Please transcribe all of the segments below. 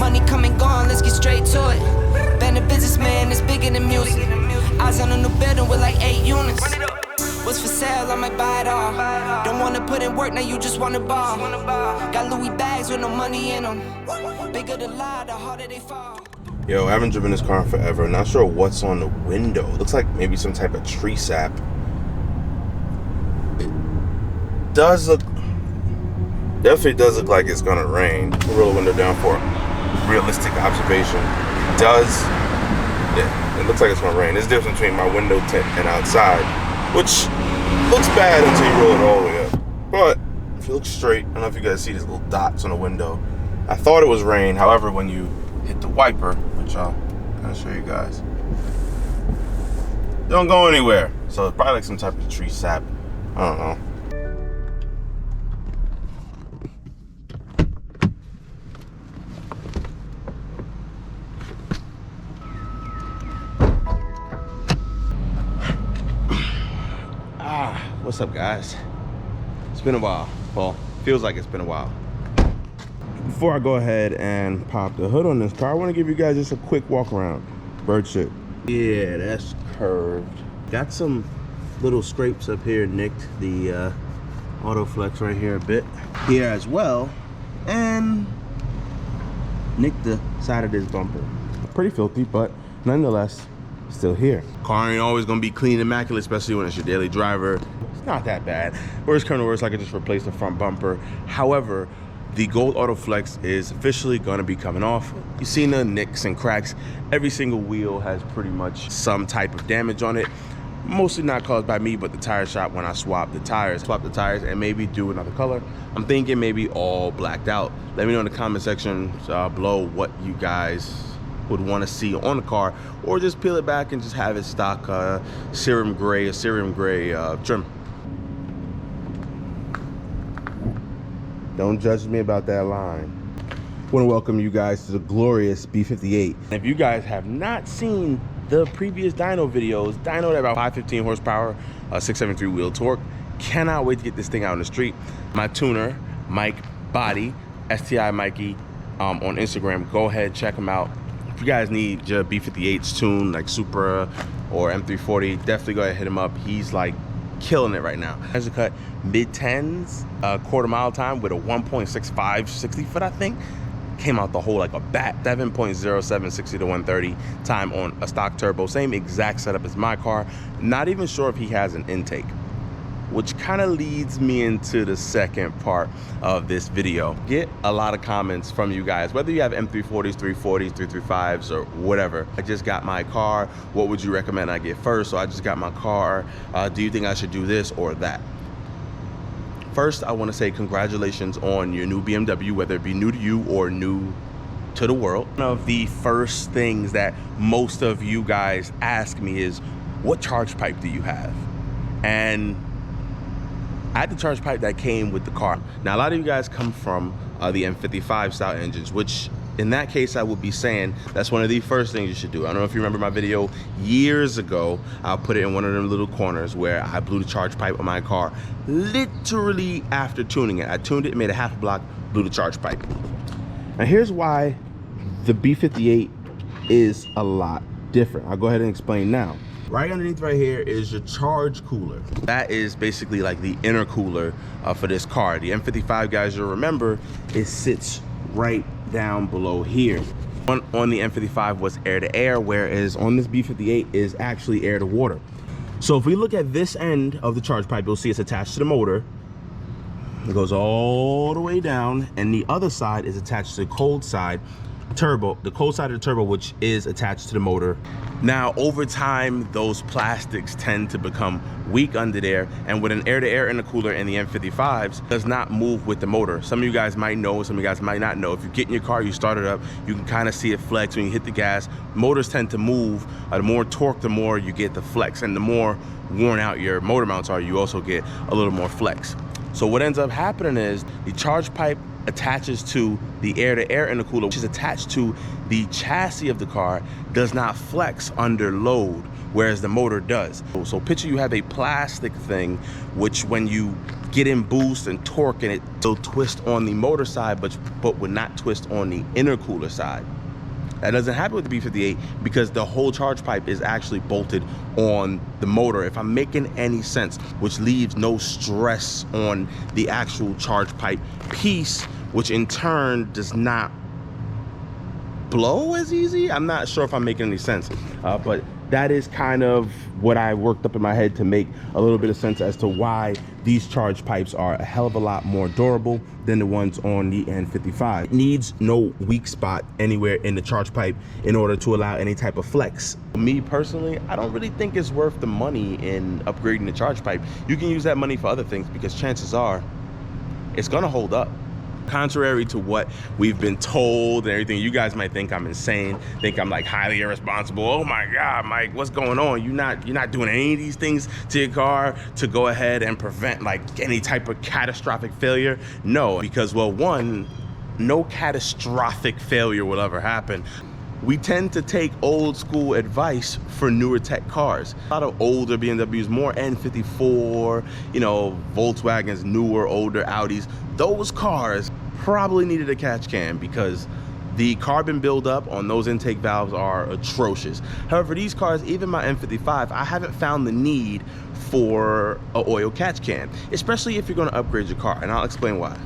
money come and gone, let's get straight to it. Been a businessman, it's bigger than music. Eyes on a new building with like 8 units. What's for sale, I might buy it all. Don't wanna put in work, now you just wanna ball. Got Louis bags with no money in them. Bigger the lie, the harder they fall. Yo, I haven't driven this car in forever. Not sure what's on the window. Looks like maybe some type of tree sap. It does look, definitely does look like it's gonna rain. We'll roll the window down for realistic observation. It does, yeah, it looks like it's gonna rain. There's a difference between my window tint and outside, which looks bad until you roll it all the way up. But if you look straight, I don't know if you guys see these little dots on the window. I thought it was rain. However, when you hit the wiper, which I'll kind of show you guys, don't go anywhere. So it's probably like some type of tree sap. I don't know. What's up, guys? It's been a while. Well, feels like it's been a while. Before I go ahead and pop the hood on this car, I want to give you guys just a quick walk around. Bird shit. Yeah, that's curved. Got some little scrapes up here, nicked the autoflex right here a bit. Here as well. And nicked the side of this bumper. Pretty filthy, but nonetheless, still here. Car ain't always gonna be clean and immaculate, especially when it's your daily driver. It's not that bad. Worst come to worst, I could just replace the front bumper. However, the gold autoflex is officially gonna be coming off. You've seen the nicks and cracks. Every single wheel has pretty much some type of damage on it. Mostly not caused by me, but the tire shop when I swap the tires and maybe do another color. I'm thinking maybe all blacked out. Let me know in the comment section below what you guys would want to see on the car, or just peel it back and just have it stock serum gray trim. Don't judge me about that line. I want to welcome you guys to the glorious B58. If you guys have not seen the previous dyno videos, dyno at about 515 horsepower, 673 wheel torque. Cannot wait to get this thing out in the street. My tuner, Mike Body, STI Mikey, on Instagram. Go ahead, check him out. If you guys need your B58's tune, like Supra or M340, definitely go ahead and hit him up. He's like killing it right now. Has a cut mid-10s, quarter mile time with a 1.65 60 foot, I think. Came out the hole like a bat. 7.07 60 to 130 time on a stock turbo. Same exact setup as my car. Not even sure if he has an intake, which kind of leads me into the second part of this video. Get a lot of comments from you guys, whether you have M340s, 340s, 335s, or whatever. I just got my car. What would you recommend I get first? So I just got my car. Do you think I should do this or that? First, I want to say congratulations on your new BMW, whether it be new to you or new to the world. One of the first things that most of you guys ask me is, what charge pipe do you have? And I had the charge pipe that came with the car. Now, a lot of you guys come from the M55 style engines, which in that case, I would be saying that's one of the first things you should do. I don't know if you remember my video years ago. I'll put it in one of them little corners where I blew the charge pipe on my car, literally after tuning it. I tuned it, made a half a block, blew the charge pipe. Now, here's why the B58 is a lot different. I'll go ahead and explain now. Right underneath right here is your charge cooler. That is basically like the intercooler for this car. The M55, guys, you'll remember, it sits right down below here. On the M55 was air to air, whereas on this B58 is actually air to water. So if we look at this end of the charge pipe, you'll see it's attached to the motor. It goes all the way down, and the other side is attached to the cold side turbo, the cold side of the turbo, which is attached to the motor. Now, over time, those plastics tend to become weak under there, and with an air-to-air intercooler in the M55s, does not move with the motor. Some of you guys might know, some of you guys might not know. If you get in your car, you start it up, you can kind of see it flex when you hit the gas. Motors tend to move. The more torque, the more you get the flex, and the more worn out your motor mounts are, you also get a little more flex. So what ends up happening is the charge pipe attaches to the air-to-air intercooler, which is attached to the chassis of the car, does not flex under load, whereas the motor does. So picture you have a plastic thing, which when you getting boost and torque, and it will twist on the motor side, but would not twist on the intercooler side. That doesn't happen with the B58 because the whole charge pipe is actually bolted on the motor, if I'm making any sense, which leaves no stress on the actual charge pipe piece, which in turn does not blow as easy. I'm not sure if I'm making any sense, but that is kind of what I worked up in my head to make a little bit of sense as to why these charge pipes are a hell of a lot more durable than the ones on the N55. It needs no weak spot anywhere in the charge pipe in order to allow any type of flex. Me personally, I don't really think it's worth the money in upgrading the charge pipe. You can use that money for other things because chances are it's gonna hold up. Contrary to what we've been told and everything, you guys might think I'm insane, think I'm like highly irresponsible. Oh my God, Mike, what's going on? You're not doing any of these things to your car to go ahead and prevent like any type of catastrophic failure? No, because well, one, no catastrophic failure will ever happen. We tend to take old school advice for newer tech cars. A lot of older BMWs, more N54, you know, Volkswagens, newer, older Audis. Those cars probably needed a catch can because the carbon buildup on those intake valves are atrocious. However, these cars, even my N55, I haven't found the need for an oil catch can, especially if you're gonna upgrade your car, and I'll explain why.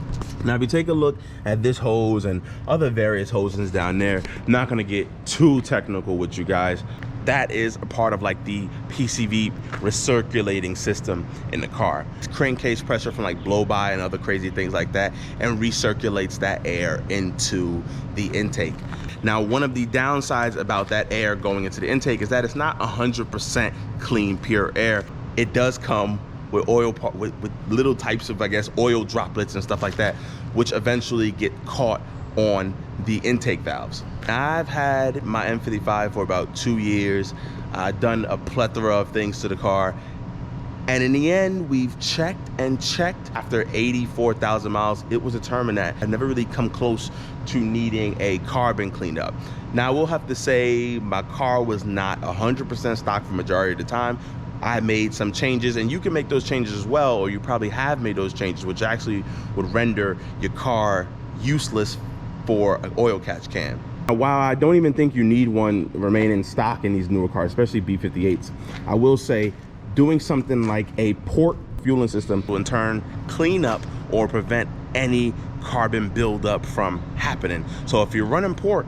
Now, if you take a look at this hose and other various hoses down there, I'm not gonna get too technical with you guys. That is a part of like the PCV recirculating system in the car. It's crankcase pressure from like blow by and other crazy things like that, and recirculates that air into the intake. Now, one of the downsides about that air going into the intake is that it's not 100% clean, pure air. It does come with oil, with little types of, I guess, oil droplets and stuff like that, which eventually get caught on the intake valves. I've had my M55 for about 2 years. I've done a plethora of things to the car, and in the end, we've checked and checked. After 84,000 miles, it was determined that I've never really come close to needing a carbon cleaned up. Now, we'll have to say my car was not 100% stock for majority of the time. I made some changes, and you can make those changes as well, or you probably have made those changes, which actually would render your car useless for an oil catch can. While I don't even think you need one remain in stock in these newer cars, especially B58s, I will say doing something like a port fueling system will in turn clean up or prevent any carbon buildup from happening. So if you're running port,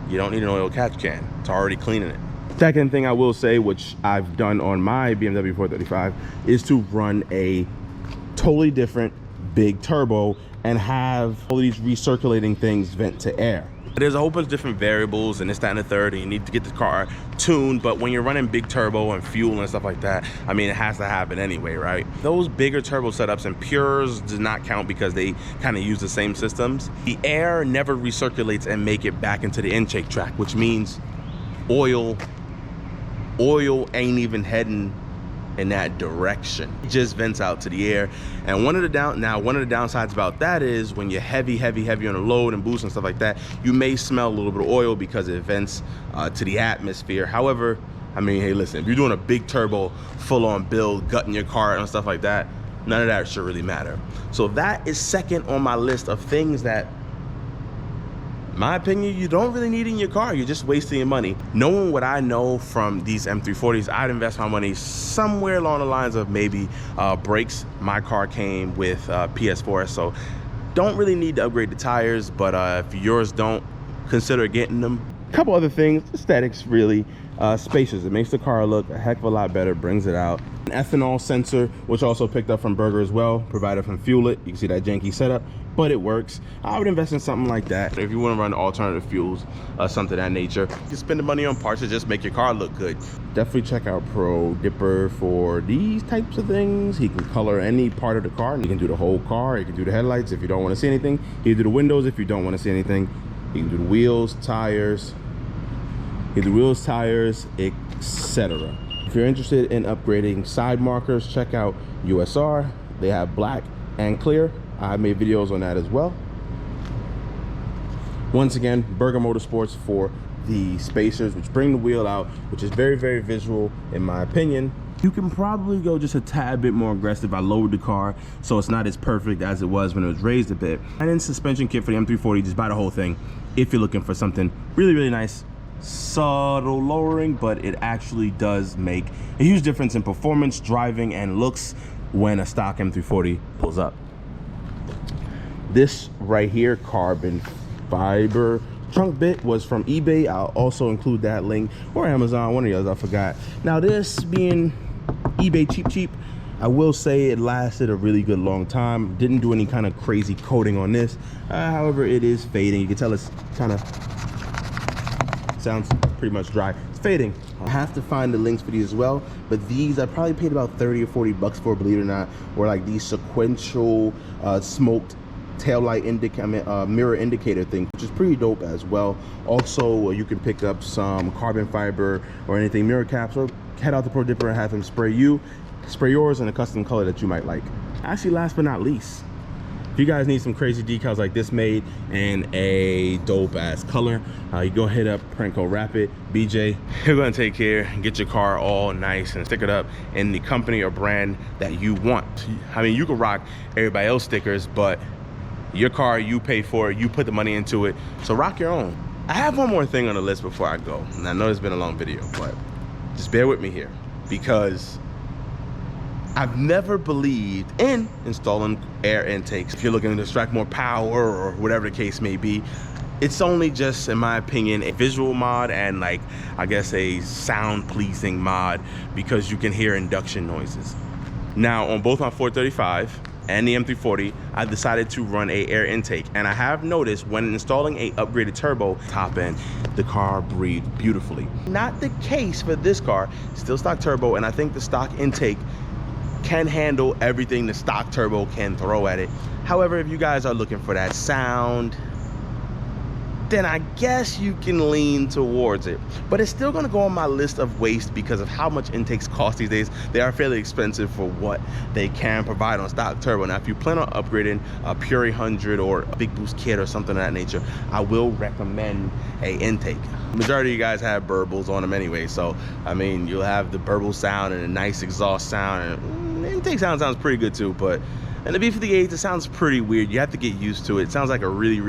you don't need an oil catch can. It's already cleaning it. Second thing I will say, which I've done on my BMW 435, is to run a totally different big turbo and have all these recirculating things vent to air. There's a whole bunch of different variables and this, that, and the third, and you need to get the car tuned, but when you're running big turbo and fuel and stuff like that, I mean, it has to happen anyway, right? Those bigger turbo setups and pures do not count because they kind of use the same systems. The air never recirculates and make it back into the intake tract, which means oil ain't even heading in that direction. It just vents out to the air. And one of the downsides about that is when you're heavy on the load and boost and stuff like that, you may smell a little bit of oil because it vents to the atmosphere. However, I mean, hey, listen, if you're doing a big turbo, full-on build, gutting your car and stuff like that, none of that should really matter. So that is second on my list of things that, in my opinion, you don't really need in your car. You're just wasting your money. Knowing what I know from these M340s, I'd invest my money somewhere along the lines of maybe brakes. My car came with PS4, so don't really need to upgrade the tires, but if yours don't, consider getting them. A couple other things, aesthetics really. Spacious, it makes the car look a heck of a lot better, brings it out. An ethanol sensor, which also picked up from Burger as well, provided from Fuel It. You can see that janky setup, but it works. I would invest in something like that. If you want to run alternative fuels, something of that nature, you can spend the money on parts to just make your car look good. Definitely check out Pro Dipper for these types of things. He can color any part of the car. He can do the whole car. He can do the headlights if you don't want to see anything. He can do the windows if you don't want to see anything. He can do the wheels, tires, etc. If you're interested in upgrading side markers, check out USR. They have black and clear. I made videos on that as well. Once again, Burger Motorsports for the spacers, which bring the wheel out, which is very, very visual in my opinion. You can probably go just a tad bit more aggressive. I lowered the car so it's not as perfect as it was when it was raised a bit. And then suspension kit for the M340, just buy the whole thing if you're looking for something really, really nice. Subtle lowering, but it actually does make a huge difference in performance, driving, and looks when a stock M340 pulls up. This right here, carbon fiber trunk bit, was from eBay. I'll also include that link, or Amazon, one of the others, I forgot. Now this being eBay cheap, I will say it lasted a really good long time. Didn't do any kind of crazy coating on this. However, it is fading. You can tell it's kind of sounds pretty much dry. It's fading. I have to find the links for these as well, but these I probably paid about 30 or 40 bucks for, believe it or not, were like these sequential smoked taillight mirror indicator thing, which is pretty dope as well. Also, you can pick up some carbon fiber or anything mirror caps, or head out to Pro Dipper and have him spray yours in a custom color that you might like. Actually, last but not least, if you guys need some crazy decals like this made in a dope ass color, you go hit up Pranko Rapid BJ. You're gonna take care and get your car all nice and stick it up in the company or brand that you want. I mean, you can rock everybody else stickers, but your car, you pay for it, you put the money into it, so rock your own. I have one more thing on the list before I go, and I know it's been a long video, but just bear with me here, because I've never believed in installing air intakes. If you're looking to extract more power or whatever the case may be, it's only just, in my opinion, a visual mod and, like, I guess a sound pleasing mod, because you can hear induction noises. Now, on both my 435 and the M340, I decided to run a air intake, and I have noticed when installing a upgraded turbo top end, the car breathed beautifully. Not the case for this car, still stock turbo, and I think the stock intake can handle everything the stock turbo can throw at it. However, if you guys are looking for that sound, then I guess you can lean towards it. But it's still gonna go on my list of waste because of how much intakes cost these days. They are fairly expensive for what they can provide on stock turbo. Now, if you plan on upgrading a Pure 800 or a Big Boost kit or something of that nature, I will recommend a intake. Majority of you guys have burbles on them anyway, so I mean, you'll have the burble sound and a nice exhaust sound, and the intake sounds pretty good too. But in the B58, it sounds pretty weird. You have to get used to it. It sounds like a really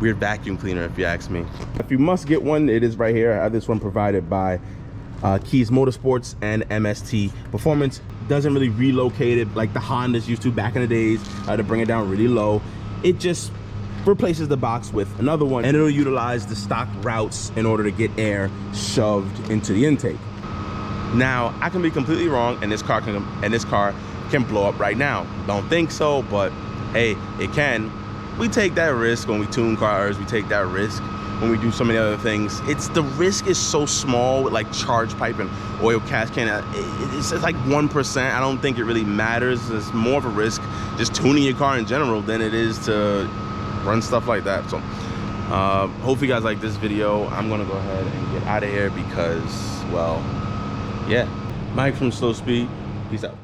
weird vacuum cleaner, if you ask me. If you must get one, it is right here. I have this one provided by Keys Motorsports and MST Performance. Doesn't really relocate it like the Hondas used to back in the days to bring it down really low. It just replaces the box with another one, and it'll utilize the stock routes in order to get air shoved into the intake. Now, I can be completely wrong, and this car can blow up right now. Don't think so, but hey, it can. We take that risk when we tune cars. We take that risk when we do so many other things. The risk is so small with like charge pipe and oil catch can. It's like 1%. I don't think it really matters. It's more of a risk just tuning your car in general than it is to run stuff like that. So hopefully you guys like this video. I'm gonna go ahead and get out of here because, well, yeah. Mike from Slow Speed. Peace out.